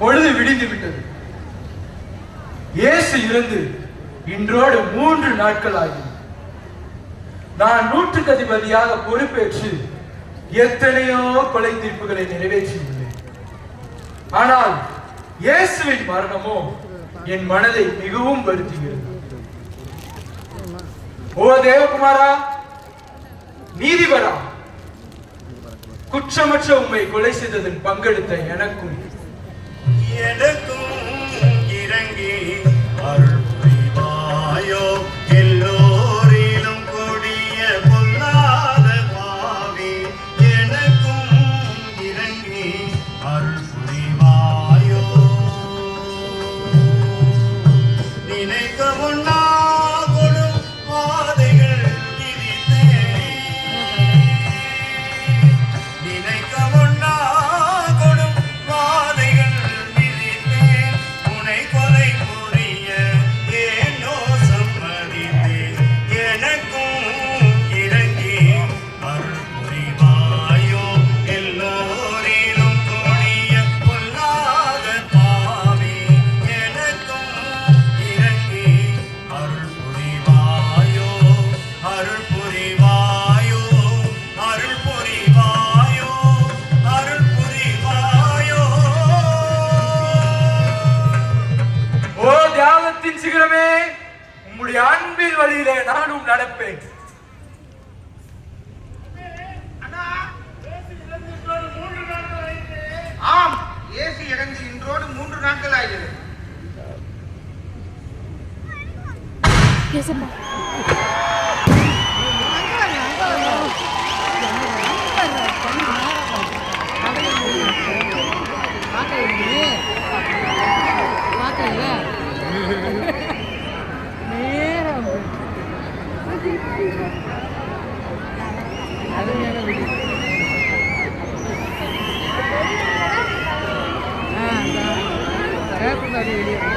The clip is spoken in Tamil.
பொழுது விடிந்து விட்டது. இயேசு இறந்து இன்றோடு 3 நாட்கள் ஆகும். நான் நூற்றுக்கு அதிபதியாக பொறுப்பேற்று எத்தனையோ கொலை தீர்ப்புகளை நிறைவேற்றியுள்ளேன். ஆனால் இயேசுவின் மரணமோ என் மனதை மிகவும் வருத்துகிறது. ஓ தேவகுமாரா, நீதிபரா, குற்றமற்ற உம்மை கொலை செய்ததில் பங்கெடுத்த எனக்கும் இறங்கி அருள் புரிவாயோ. எல்லோரிலும் கொடிய பொல்லாத பாவி எனக்கும் இறங்கி அருள் புரிவாயோ. நினைக்க முன்னா கொடும் பாதைகள் விதித்தேன். நினைக்க முன்னா கொடும் பாதைகள் விதித்தேன். உனை கொலை புரிய ஏனோ சம்மதித்தேன். எனக்கும் இறங்கி அருள் புரிவாயோ. எல்லோரிலும் கொடிய பொல்லாத பாவி எனக்கும் இறங்கி அருள் புரிவாயோ. அருள் புரிவாயோ. அருள் புரிவாயோ. அருள் புரிவாயோ. ஓ தியாகத்தின் சிகரமே, உம்முடைய அன்பின் வழியிலே நானும் நடப்பேன். ஆம், இயேசு இறந்து இன்றோடு 3 நாட்கள் ஆகிறது. வீடியோ